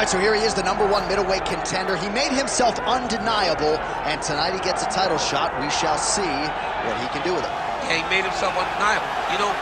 All right, so here he is, the #1 middleweight contender. He made himself undeniable, and tonight he gets a title shot. We shall see what he can do with it. Yeah, he made himself undeniable. You know,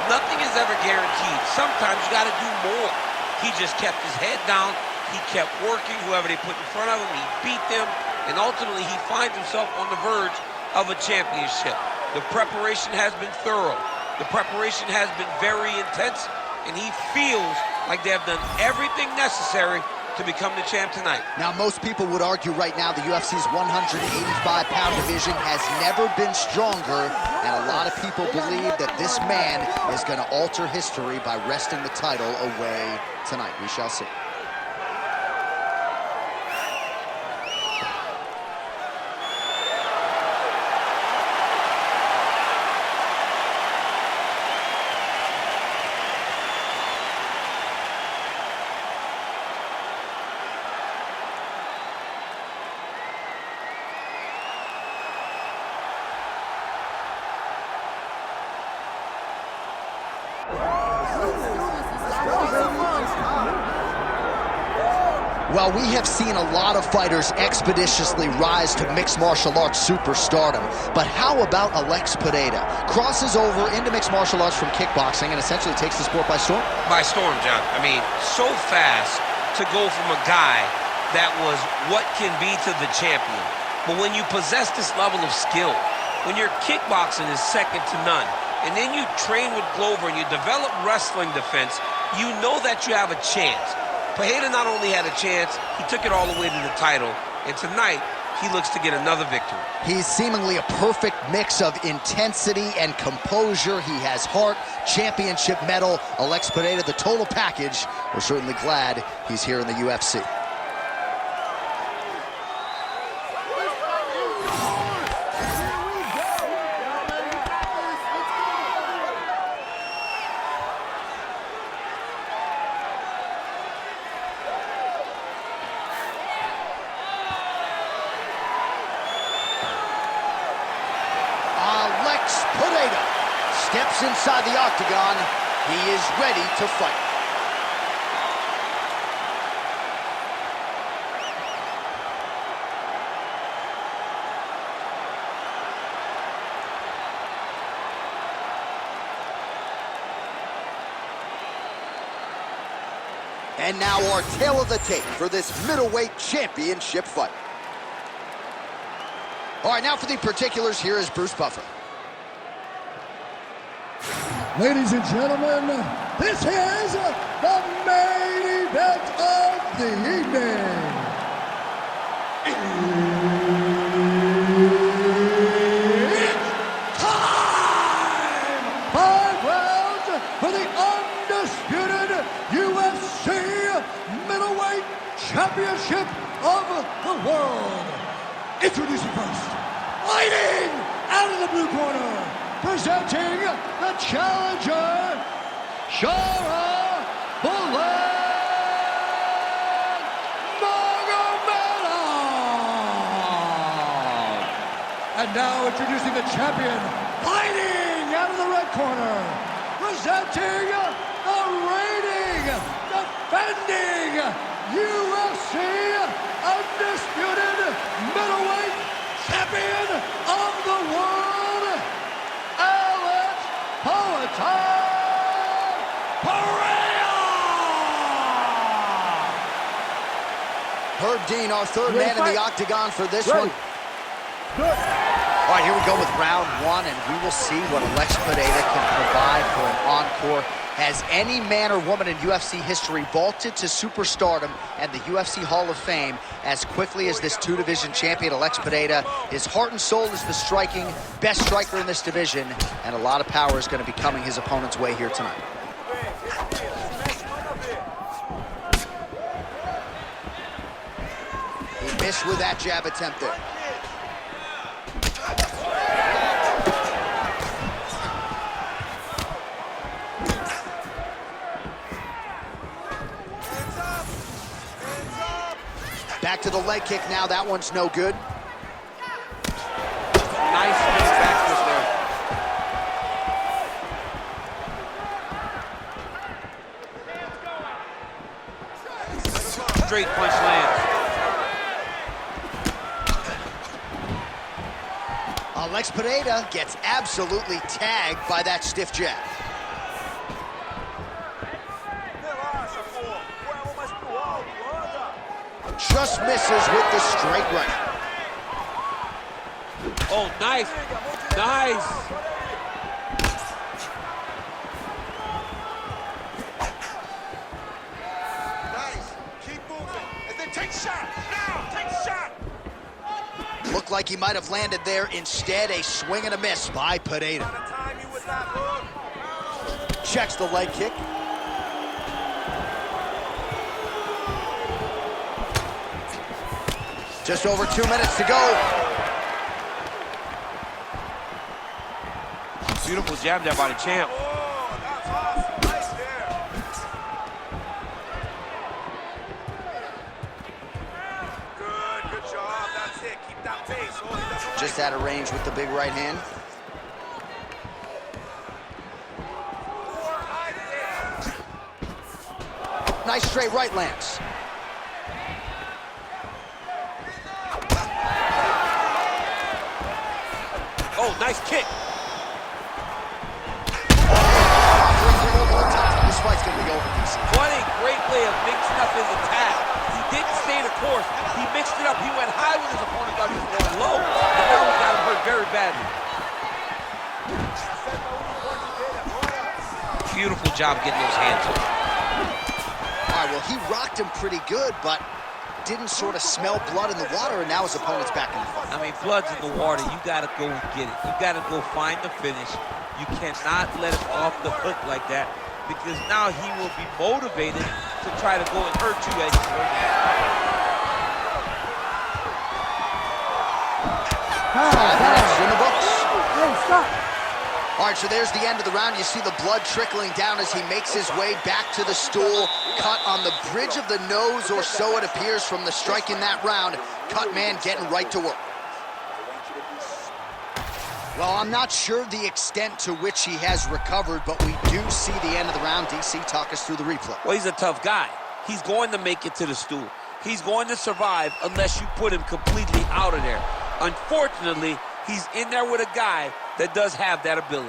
nothing is ever guaranteed. Sometimes you got to do more. He just kept his head down. He kept working. Whoever they put in front of him, he beat them. And ultimately, he finds himself on the verge of a championship. The preparation has been thorough. The preparation has been very intense. And he feels like they have done everything necessary to become the champ tonight. Now, most people would argue right now the UFC's 185-pound division has never been stronger, and a lot of people believe that this man is going to alter history by wresting the title away tonight. We shall see. Well, we have seen a lot of fighters expeditiously rise to mixed martial arts superstardom. But how about Alex Pereira? Crosses over into mixed martial arts from kickboxing and essentially takes the sport by storm? By storm, John. I mean, so fast to go from a guy that was what can be to the champion. But when you possess this level of skill, when your kickboxing is second to none, and then you train with Glover and you develop wrestling defense, you know that you have a chance. Pereira not only had a chance, he took it all the way to the title, and tonight, he looks to get another victory. He's seemingly a perfect mix of intensity and composure. He has heart, championship medal. Alex Pereira, the total package. We're certainly glad he's here in the UFC. Pereira steps inside the octagon. He is ready to fight. And now our tale of the tape for this middleweight championship fight. All right, now for the particulars, here is Bruce Buffer. Ladies and gentlemen, this is the main event of the evening. It's time! 5 rounds for the undisputed UFC middleweight championship of the world. Introducing first, fighting out of the blue corner, presenting the challenger, Sharaputdin Magomedov. And now introducing the champion, fighting out of the red corner, presenting the reigning, defending UFC undisputed middleweight champion of the world, Pereira! Herb Dean, our third man in the octagon for this one. Good. All right, here we go with round one, and we will see what Alex Pereira can provide for an encore. Has any man or woman in UFC history vaulted to superstardom and the UFC Hall of Fame as quickly as this two-division champion, Alex Pereira? His heart and soul is the striking, best striker in this division, and a lot of power is going to be coming his opponent's way here tonight. He missed with that jab attempt there. Back to the leg kick now. That one's no good. Nice spinning backwards there. straight punch lands. Alex Pereira gets absolutely tagged by that stiff jab. Just misses with the straight right. Oh, nice. Nice. Nice. Keep moving. And then take shot. Now, take shot. Looked like he might have landed there. Instead, a swing and a miss by Pereira. Checks the leg kick. Just over 2 minutes to go. Beautiful jab there by the champ. Oh, that's awesome. Nice there. Good job. That's it. Keep that pace. Oh, he doesn't Just out of range with the big right hand. Nice straight right lands. Oh, nice kick. This fight's gonna be over, DC. What a great way of mixing up his attack. He didn't stay the course. He mixed it up. He went high with his opponent, thought he was going low. And now he got him hurt very badly. Beautiful job getting those hands up. All right, well, he rocked him pretty good, but didn't sort of smell blood in the water, and now his opponent's back in the fight. I mean, blood's in the water. You got to go get it. You got to go find the finish. You cannot let it off the hook like that, because now he will be motivated to try to go and hurt you as he's hurting you. 5 minutes in the books. Hey, stop. All right, so there's the end of the round. You see the blood trickling down as he makes his way back to the stool. Cut on the bridge of the nose, or so it appears from the strike in that round. Cut man getting right to work. Well, I'm not sure the extent to which he has recovered, but we do see the end of the round. DC, talk us through the replay. Well, he's a tough guy. He's going to make it to the stool. He's going to survive unless you put him completely out of there. Unfortunately, he's in there with a guy that does have that ability.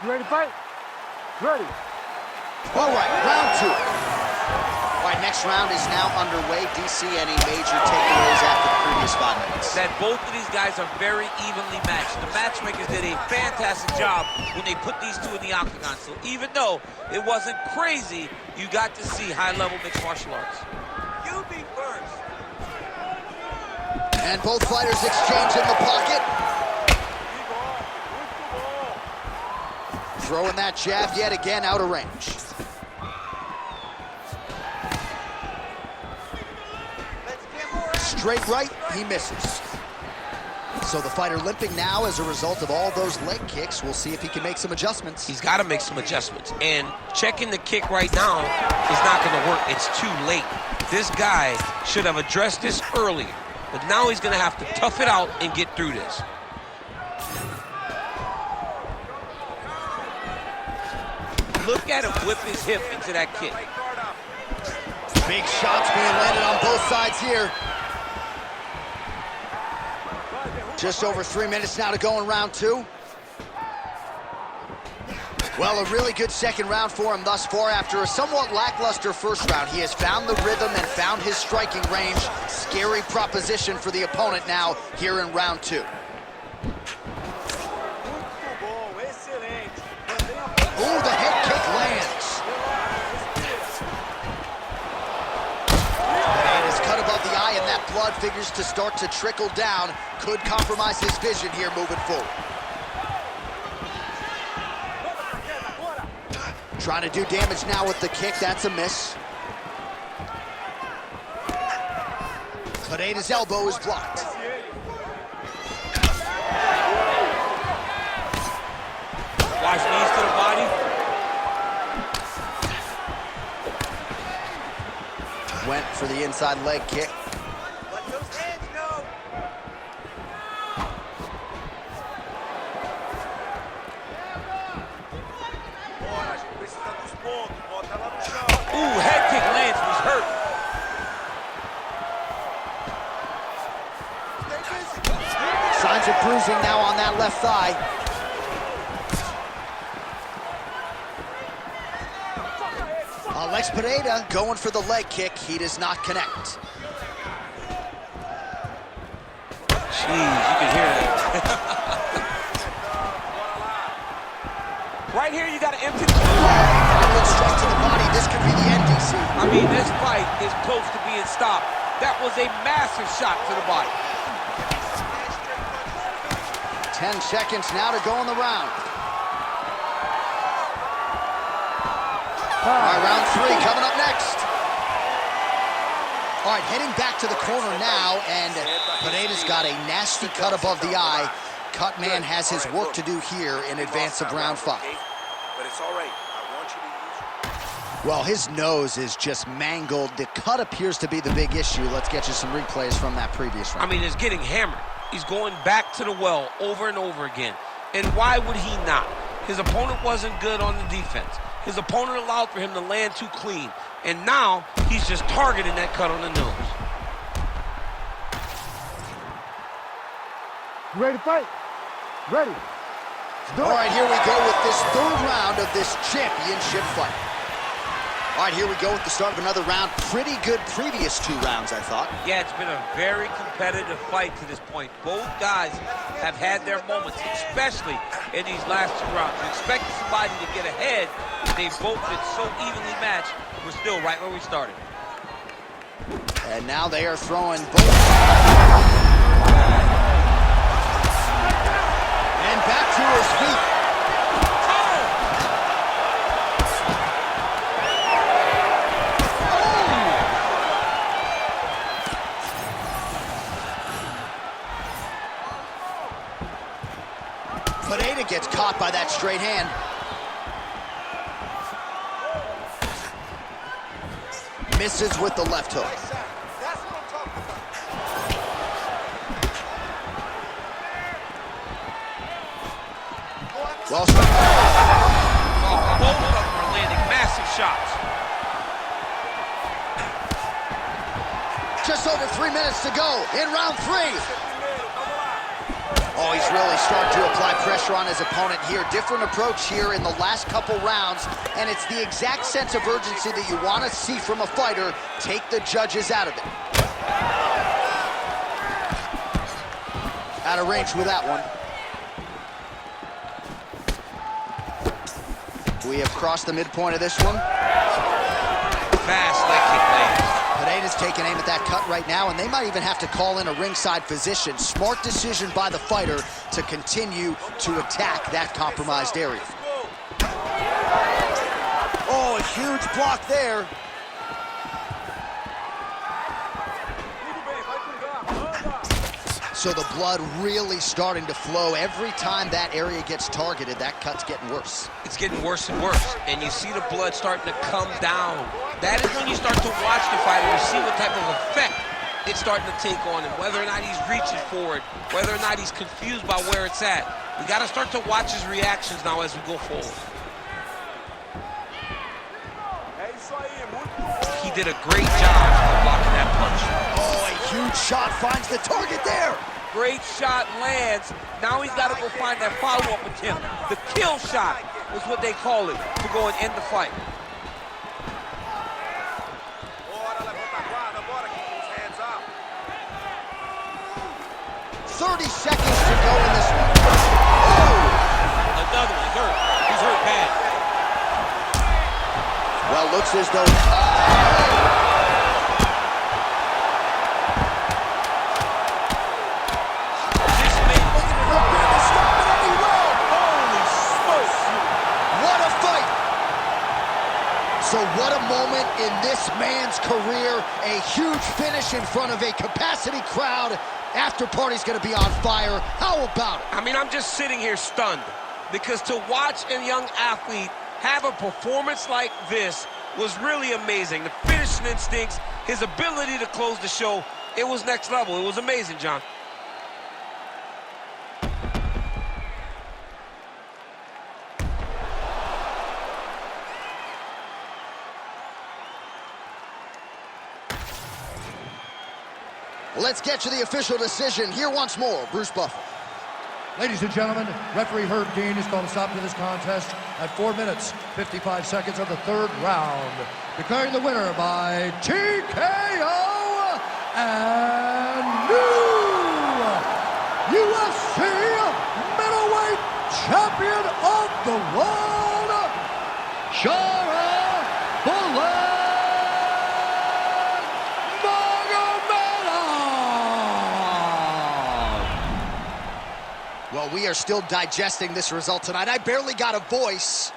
You ready to fight? Ready. All right, round 2. All right, next round is now underway. DC, any major takeaways after the previous 5 minutes? That both of these guys are very evenly matched. The matchmakers did a fantastic job when they put these two in the octagon. So even though it wasn't crazy, you got to see high-level mixed martial arts. You be first. And both fighters exchange in the pocket. Throwing that jab yet again out of range. Straight right, he misses. So the fighter limping now as a result of all those leg kicks. We'll see if he can make some adjustments. He's got to make some adjustments. And checking the kick right now is not going to work. It's too late. This guy should have addressed this earlier. But now he's going to have to tough it out and get through this. Look at him whip his hip into that kick. Big shots being landed on both sides here. Just over 3 minutes now to go in round 2. Well, a really good second round for him thus far. After a somewhat lackluster first round, he has found the rhythm and found his striking range. Scary proposition for the opponent now here in round 2. Oh, the head kick lands. And it's cut above the eye, and that blood figures to start to trickle down. Could compromise his vision here moving forward. Trying to do damage now with the kick. That's a miss. Pereira's elbow is blocked. Watch knees to the body. Went for the inside leg kick. Let those hands know. Engaging now on that left thigh. Alex Pereira going for the leg kick. He does not connect. Jeez, you can hear that. Right here, you got to empty the... Good strike to the body. This could be the end, DC. I mean, this fight is close to being stopped. That was a massive shot to the body. 10 seconds now to go in the round. All right, round 3 coming up next. All right, heading back to the corner now, and Pereira's got a nasty cut above the eye. Cut man has his work to do here in advance of round 5. But it's all right. I want you to use... Well, his nose is just mangled. The cut appears to be the big issue. Let's get you some replays from that previous round. I mean, it's getting hammered. He's going back to the well over and over again. And why would he not? His opponent wasn't good on the defense. His opponent allowed for him to land too clean. And now he's just targeting that cut on the nose. You ready to fight? Ready. All right, here we go with this 3rd round of this championship fight. All right, here we go with the start of another round. Pretty good previous 2 rounds, I thought. Yeah, it's been a very competitive fight to this point. Both guys have had their moments, especially in these last 2 rounds. You expected somebody to get ahead. They've both been so evenly matched. We're still right where we started. And now they are throwing both. And back to his feet. Pereira gets caught by that straight hand. Misses with the left hook. That's what I'm talking about. Well, Both of them are landing massive shots. just over 3 minutes to go in round 3. Oh, he's really starting to apply pressure on his opponent here. Different approach here in the last couple rounds, and it's the exact sense of urgency that you want to see from a fighter. Take the judges out of it. Out of range with that one. We have crossed the midpoint of this one. Fast leg kick lands. Pereira's taking aim at that cut right now, and they might even have to call in a ringside physician. Smart decision by the fighter to continue to attack that compromised area. Oh, a huge block there. So the blood really starting to flow. Every time that area gets targeted, that cut's getting worse. It's getting worse and worse, and you see the blood starting to come down. That is when you start to watch the fighter and see what type of effect it's starting to take on him, whether or not he's reaching for it, whether or not he's confused by where it's at. We got to start to watch his reactions now as we go forward. He did a great job of blocking that punch. Oh, a huge shot finds the target there. Great shot lands. Now he's got to go find that follow-up attempt. The kill shot is what they call it, to go and end the fight. 30 seconds to go in this one. Oh! Another one. He's hurt. He's hurt bad. Well, looks as though... This man looking at her. Stop it any round. Holy smokes. What a fight! So what a moment in this man's career. A huge finish in front of a capacity crowd. After party's gonna be on fire. How about it? I mean, I'm just sitting here stunned, because to watch a young athlete have a performance like this was really amazing. The finishing instincts, his ability to close the show, it was next level. It was amazing, John. Let's get to the official decision here once more, Bruce Buffer. Ladies and gentlemen, referee Herb Dean is going to stop to this contest at 4 minutes, 55 seconds of the third round. Declaring the winner by TKO and new UFC middleweight champion of the world, Sharaputdin Magomedov. Well, we are still digesting this result tonight. I barely got a voice